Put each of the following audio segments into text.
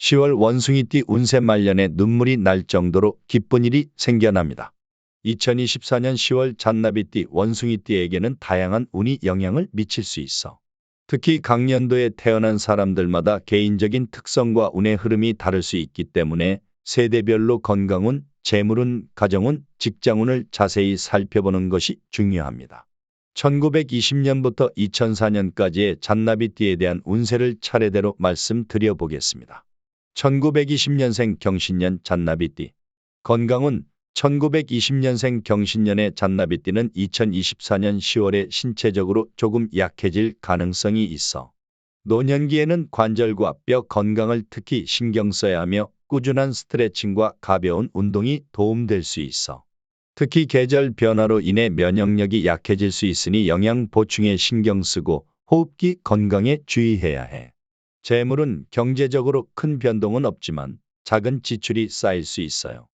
10월 원숭이띠 운세 말년에 눈물이 날 정도로 기쁜 일이 생겨납니다. 2024년 10월 잔나비띠 원숭이띠에게는 다양한 운이 영향을 미칠 수 있어. 특히 각 년도에 태어난 사람들마다 개인적인 특성과 운의 흐름이 다를 수 있기 때문에 세대별로 건강운, 재물운, 가정운, 직장운을 자세히 살펴보는 것이 중요합니다. 1920년부터 2004년까지의 잔나비띠에 대한 운세를 차례대로 말씀드려 보겠습니다. 1920년생 경신년 잔나비띠. 건강운. 1920년생 경신년의 잔나비띠는 2024년 10월에 신체적으로 조금 약해질 가능성이 있어 노년기에는 관절과 뼈 건강을 특히 신경 써야 하며 꾸준한 스트레칭과 가벼운 운동이 도움될 수 있어. 특히 계절 변화로 인해 면역력이 약해질 수 있으니 영양 보충에 신경 쓰고 호흡기 건강에 주의해야 해. 재물은 경제적으로 큰 변동은 없지만 작은 지출이 쌓일 수 있어요.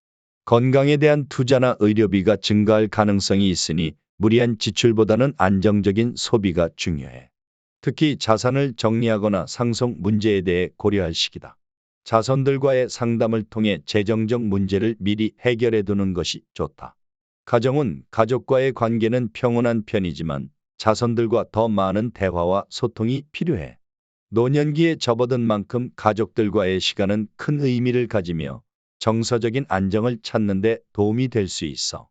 건강에 대한 투자나 의료비가 증가할 가능성이 있으니 무리한 지출보다는 안정적인 소비가 중요해. 특히 자산을 정리하거나 상속 문제에 대해 고려할 시기다. 자손들과의 상담을 통해 재정적 문제를 미리 해결해 두는 것이 좋다. 가정은 가족과의 관계는 평온한 편이지만 자손들과 더 많은 대화와 소통이 필요해. 노년기에 접어든 만큼 가족들과의 시간은 큰 의미를 가지며 정서적인 안정을 찾는 데 도움이 될 수 있어.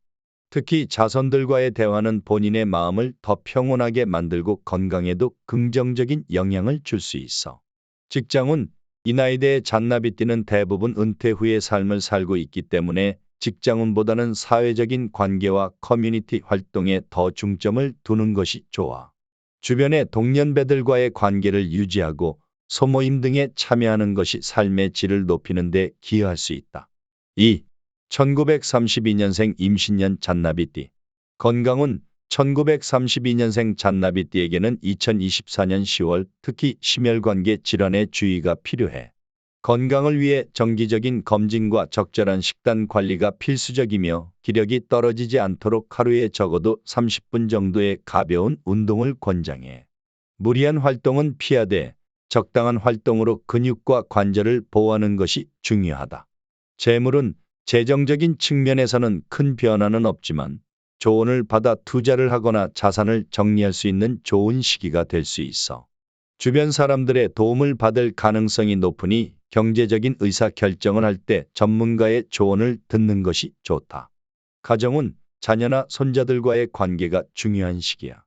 특히 자손들과의 대화는 본인의 마음을 더 평온하게 만들고 건강에도 긍정적인 영향을 줄 수 있어. 직장운. 이 나이대의 잔나비띠는 대부분 은퇴 후의 삶을 살고 있기 때문에 직장운보다는 사회적인 관계와 커뮤니티 활동에 더 중점을 두는 것이 좋아. 주변의 동년배들과의 관계를 유지하고 소모임 등에 참여하는 것이 삶의 질을 높이는 데 기여할 수 있다. 2. 1932년생 임신년 잔나비띠. 건강운. 1932년생 잔나비띠에게는 2024년 10월 특히 심혈관계 질환에 주의가 필요해. 건강을 위해 정기적인 검진과 적절한 식단 관리가 필수적이며 기력이 떨어지지 않도록 하루에 적어도 30분 정도의 가벼운 운동을 권장해. 무리한 활동은 피하되 적당한 활동으로 근육과 관절을 보호하는 것이 중요하다. 재물은. 재정적인 측면에서는 큰 변화는 없지만 조언을 받아 투자를 하거나 자산을 정리할 수 있는 좋은 시기가 될 수 있어. 주변 사람들의 도움을 받을 가능성이 높으니 경제적인 의사결정을 할 때 전문가의 조언을 듣는 것이 좋다. 가정은. 자녀나 손자들과의 관계가 중요한 시기야.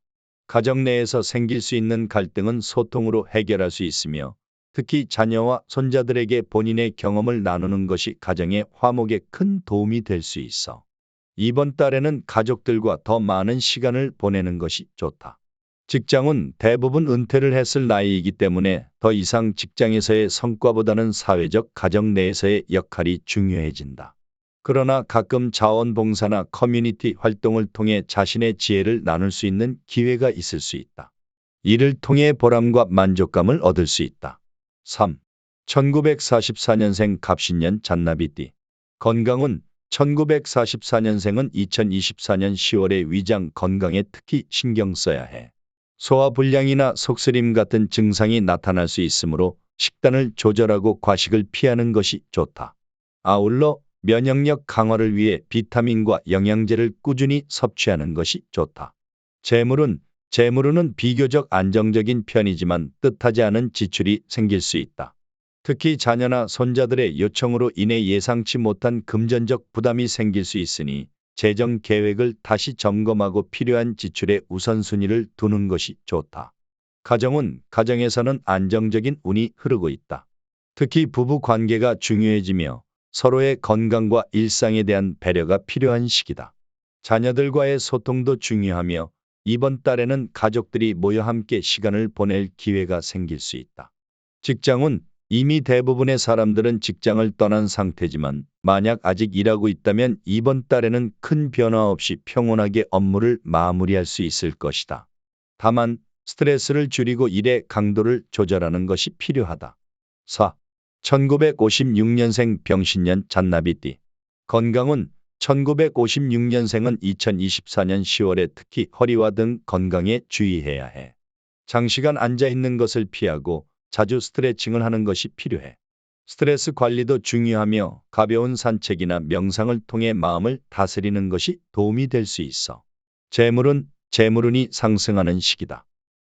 가정 내에서 생길 수 있는 갈등은 소통으로 해결할 수 있으며 특히 자녀와 손자들에게 본인의 경험을 나누는 것이 가정의 화목에 큰 도움이 될 수 있어. 이번 달에는 가족들과 더 많은 시간을 보내는 것이 좋다. 직장은. 대부분 은퇴를 했을 나이이기 때문에 더 이상 직장에서의 성과보다는 사회적 가정 내에서의 역할이 중요해진다. 그러나 가끔 자원봉사나 커뮤니티 활동을 통해 자신의 지혜를 나눌 수 있는 기회가 있을 수 있다. 이를 통해 보람과 만족감을 얻을 수 있다. 3. 1944년생 갑신년 잔나비띠. 건강운. 1944년생은 2024년 10월에 위장 건강에 특히 신경 써야 해. 소화불량이나 속쓰림 같은 증상이 나타날 수 있으므로 식단을 조절하고 과식을 피하는 것이 좋다. 아울러 면역력 강화를 위해 비타민과 영양제를 꾸준히 섭취하는 것이 좋다. 재물운은 비교적 안정적인 편이지만 뜻하지 않은 지출이 생길 수 있다. 특히 자녀나 손자들의 요청으로 인해 예상치 못한 금전적 부담이 생길 수 있으니 재정 계획을 다시 점검하고 필요한 지출에 우선순위를 두는 것이 좋다. 가정은. 가정에서는 안정적인 운이 흐르고 있다. 특히 부부 관계가 중요해지며 서로의 건강과 일상에 대한 배려가 필요한 시기다. 자녀들과의 소통도 중요하며 이번 달에는 가족들이 모여 함께 시간을 보낼 기회가 생길 수 있다. 직장운. 이미 대부분의 사람들은 직장을 떠난 상태지만 만약 아직 일하고 있다면 이번 달에는 큰 변화 없이 평온하게 업무를 마무리할 수 있을 것이다. 다만 스트레스를 줄이고 일의 강도를 조절하는 것이 필요하다. 4. 1956년생 병신년 잔나비띠. 건강운. 1956년생은 2024년 10월에 특히 허리와 등 건강에 주의해야 해. 장시간 앉아 있는 것을 피하고 자주 스트레칭을 하는 것이 필요해. 스트레스 관리도 중요하며 가벼운 산책이나 명상을 통해 마음을 다스리는 것이 도움이 될 수 있어. 재물운이 상승하는 시기다.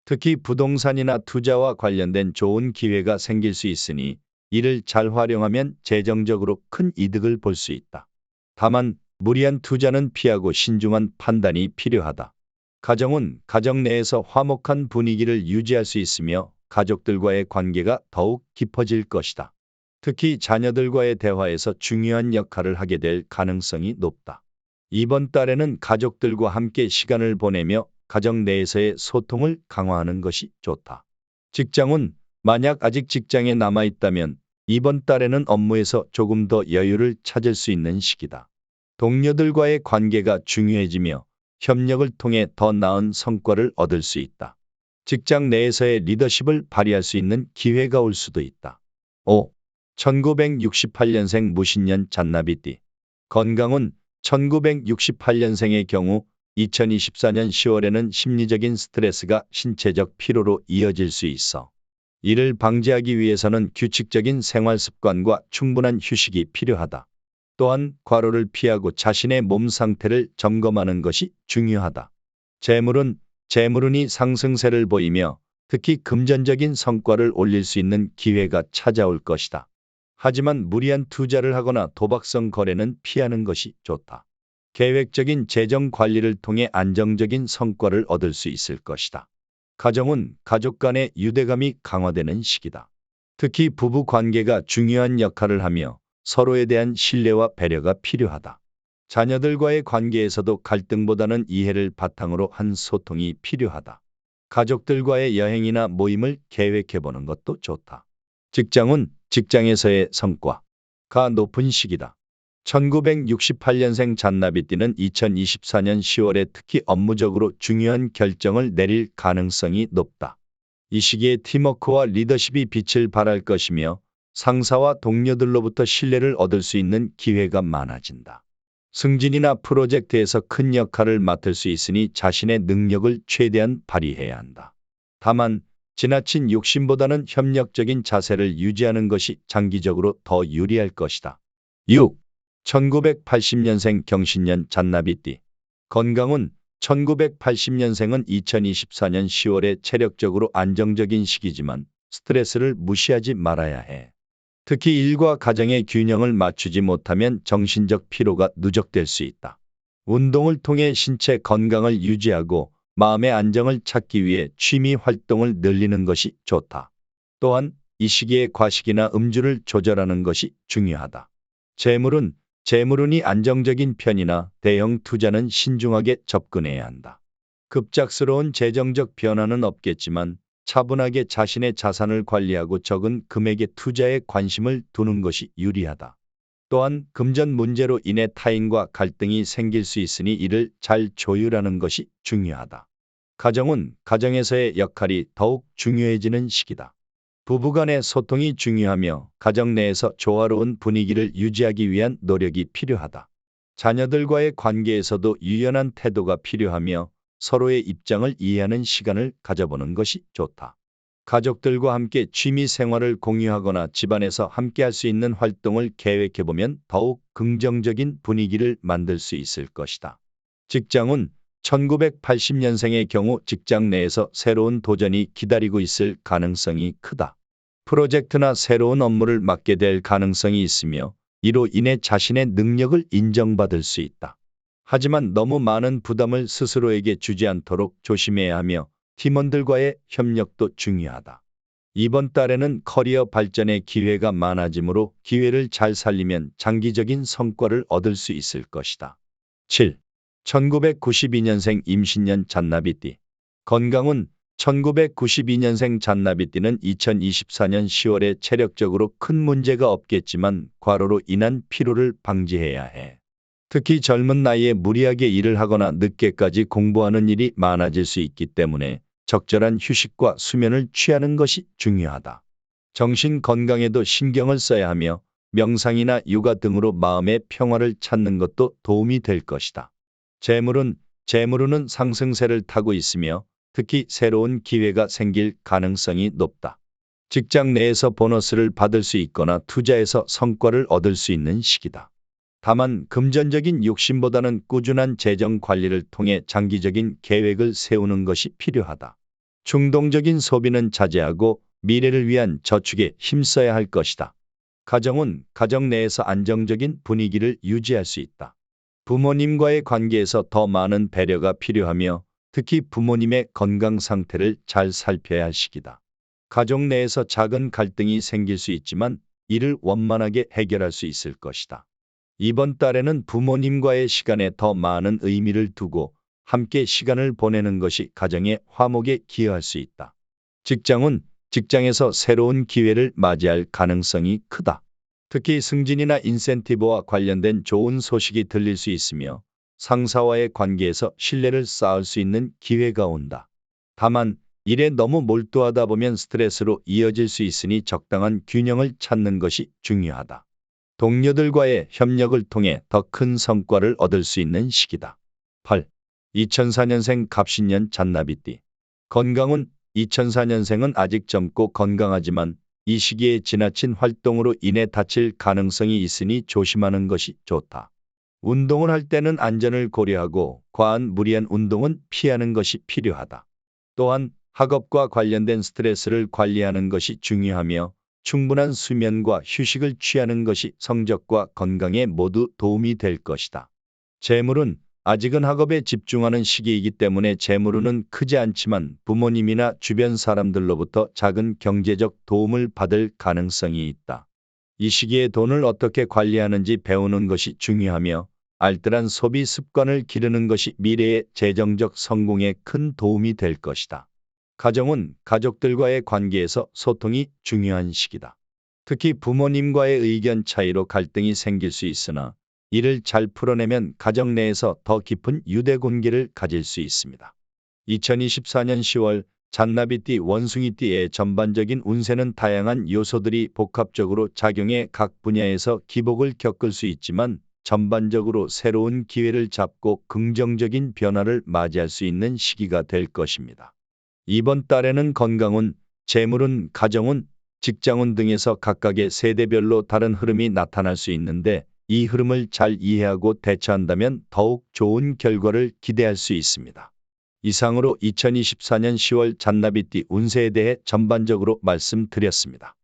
특히 부동산이나 투자와 관련된 좋은 기회가 생길 수 있으니 이를 잘 활용하면 재정적으로 큰 이득을 볼 수 있다. 다만 무리한 투자는 피하고 신중한 판단이 필요하다. 가정 내에서 화목한 분위기를 유지할 수 있으며 가족들과의 관계가 더욱 깊어질 것이다. 특히 자녀들과의 대화에서 중요한 역할을 하게 될 가능성이 높다. 이번 달에는 가족들과 함께 시간을 보내며 가정 내에서의 소통을 강화하는 것이 좋다. 직장운, 만약 아직 직장에 남아 있다면 이번 달에는 업무에서 조금 더 여유를 찾을 수 있는 시기다. 동료들과의 관계가 중요해지며 협력을 통해 더 나은 성과를 얻을 수 있다. 직장 내에서의 리더십을 발휘할 수 있는 기회가 올 수도 있다. 5. 1968년생 무신년 잔나비띠. 건강운 1968년생의 경우 2024년 10월에는 심리적인 스트레스가 신체적 피로로 이어질 수 있어. 이를 방지하기 위해서는 규칙적인 생활 습관과 충분한 휴식이 필요하다. 또한 과로를 피하고 자신의 몸 상태를 점검하는 것이 중요하다. 재물운이 상승세를 보이며 특히 금전적인 성과를 올릴 수 있는 기회가 찾아올 것이다. 하지만 무리한 투자를 하거나 도박성 거래는 피하는 것이 좋다. 계획적인 재정 관리를 통해 안정적인 성과를 얻을 수 있을 것이다. 가정은 가족 간의 유대감이 강화되는 시기다. 특히 부부 관계가 중요한 역할을 하며 서로에 대한 신뢰와 배려가 필요하다. 자녀들과의 관계에서도 갈등보다는 이해를 바탕으로 한 소통이 필요하다. 가족들과의 여행이나 모임을 계획해보는 것도 좋다. 직장에서의 성과가 높은 시기다. 1968년생 잔나비띠는 2024년 10월에 특히 업무적으로 중요한 결정을 내릴 가능성이 높다. 이 시기에 팀워크와 리더십이 빛을 발할 것이며 상사와 동료들로부터 신뢰를 얻을 수 있는 기회가 많아진다. 승진이나 프로젝트에서 큰 역할을 맡을 수 있으니 자신의 능력을 최대한 발휘해야 한다. 다만 지나친 욕심보다는 협력적인 자세를 유지하는 것이 장기적으로 더 유리할 것이다. 6. 1980년생 경신년 잔나비띠. 건강운 1980년생은 2024년 10월에 체력적으로 안정적인 시기지만 스트레스를 무시하지 말아야 해. 특히 일과 가정의 균형을 맞추지 못하면 정신적 피로가 누적될 수 있다. 운동을 통해 신체 건강을 유지하고 마음의 안정을 찾기 위해 취미 활동을 늘리는 것이 좋다. 또한 이 시기에 과식이나 음주를 조절하는 것이 중요하다. 재물운이 안정적인 편이나 대형 투자는 신중하게 접근해야 한다. 급작스러운 재정적 변화는 없겠지만 차분하게 자신의 자산을 관리하고 적은 금액의 투자에 관심을 두는 것이 유리하다. 또한 금전 문제로 인해 타인과 갈등이 생길 수 있으니 이를 잘 조율하는 것이 중요하다. 가정에서의 역할이 더욱 중요해지는 시기다. 부부간의 소통이 중요하며 가정 내에서 조화로운 분위기를 유지하기 위한 노력이 필요하다. 자녀들과의 관계에서도 유연한 태도가 필요하며 서로의 입장을 이해하는 시간을 가져보는 것이 좋다. 가족들과 함께 취미 생활을 공유하거나 집안에서 함께 할 수 있는 활동을 계획해보면 더욱 긍정적인 분위기를 만들 수 있을 것이다. 직장운 1980년생의 경우 직장 내에서 새로운 도전이 기다리고 있을 가능성이 크다. 프로젝트나 새로운 업무를 맡게 될 가능성이 있으며 이로 인해 자신의 능력을 인정받을 수 있다. 하지만 너무 많은 부담을 스스로에게 주지 않도록 조심해야 하며 팀원들과의 협력도 중요하다. 이번 달에는 커리어 발전의 기회가 많아지므로 기회를 잘 살리면 장기적인 성과를 얻을 수 있을 것이다. 7. 1992년생 임신년 잔나비띠. 건강운 1992년생 잔나비띠는 2024년 10월에 체력적으로 큰 문제가 없겠지만 과로로 인한 피로를 방지해야 해. 특히 젊은 나이에 무리하게 일을 하거나 늦게까지 공부하는 일이 많아질 수 있기 때문에 적절한 휴식과 수면을 취하는 것이 중요하다. 정신 건강에도 신경을 써야 하며 명상이나 요가 등으로 마음의 평화를 찾는 것도 도움이 될 것이다. 재물운은 상승세를 타고 있으며 특히 새로운 기회가 생길 가능성이 높다. 직장 내에서 보너스를 받을 수 있거나 투자해서 성과를 얻을 수 있는 시기다. 다만 금전적인 욕심보다는 꾸준한 재정 관리를 통해 장기적인 계획을 세우는 것이 필요하다. 충동적인 소비는 자제하고 미래를 위한 저축에 힘써야 할 것이다. 가정은 가정 내에서 안정적인 분위기를 유지할 수 있다. 부모님과의 관계에서 더 많은 배려가 필요하며 특히 부모님의 건강 상태를 잘 살펴야 할 시기다. 가족 내에서 작은 갈등이 생길 수 있지만 이를 원만하게 해결할 수 있을 것이다. 이번 달에는 부모님과의 시간에 더 많은 의미를 두고 함께 시간을 보내는 것이 가정의 화목에 기여할 수 있다. 직장은 직장에서 새로운 기회를 맞이할 가능성이 크다. 특히 승진이나 인센티브와 관련된 좋은 소식이 들릴 수 있으며 상사와의 관계에서 신뢰를 쌓을 수 있는 기회가 온다. 다만 일에 너무 몰두하다 보면 스트레스로 이어질 수 있으니 적당한 균형을 찾는 것이 중요하다. 동료들과의 협력을 통해 더 큰 성과를 얻을 수 있는 시기다. 8. 2004년생 갑신년 잔나비띠. 건강운 2004년생은 아직 젊고 건강하지만 이 시기에 지나친 활동으로 인해 다칠 가능성이 있으니 조심하는 것이 좋다. 운동을 할 때는 안전을 고려하고 과한 무리한 운동은 피하는 것이 필요하다. 또한 학업과 관련된 스트레스를 관리하는 것이 중요하며 충분한 수면과 휴식을 취하는 것이 성적과 건강에 모두 도움이 될 것이다. 재물은 아직은 학업에 집중하는 시기이기 때문에 재물운은 크지 않지만 부모님이나 주변 사람들로부터 작은 경제적 도움을 받을 가능성이 있다. 이 시기에 돈을 어떻게 관리하는지 배우는 것이 중요하며 알뜰한 소비 습관을 기르는 것이 미래의 재정적 성공에 큰 도움이 될 것이다. 가정은 가족들과의 관계에서 소통이 중요한 시기다. 특히 부모님과의 의견 차이로 갈등이 생길 수 있으나 이를 잘 풀어내면 가정 내에서 더 깊은 유대관계를 가질 수 있습니다. 2024년 10월 잔나비띠 원숭이띠의 전반적인 운세는 다양한 요소들이 복합적으로 작용해 각 분야에서 기복을 겪을 수 있지만 전반적으로 새로운 기회를 잡고 긍정적인 변화를 맞이할 수 있는 시기가 될 것입니다. 이번 달에는 건강운, 재물운, 가정운, 직장운 등에서 각각의 세대별로 다른 흐름이 나타날 수 있는데 이 흐름을 잘 이해하고 대처한다면 더욱 좋은 결과를 기대할 수 있습니다. 이상으로 2024년 10월 잔나비띠 운세에 대해 전반적으로 말씀드렸습니다.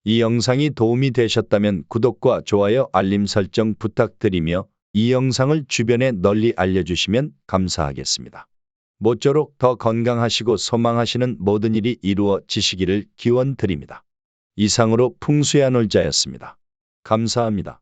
이 영상이 도움이 되셨다면 구독과 좋아요, 알림 설정 부탁드리며 이 영상을 주변에 널리 알려주시면 감사하겠습니다. 모쪼록 더 건강하시고 소망하시는 모든 일이 이루어지시기를 기원드립니다. 이상으로 풍수야 놀자였습니다. 감사합니다.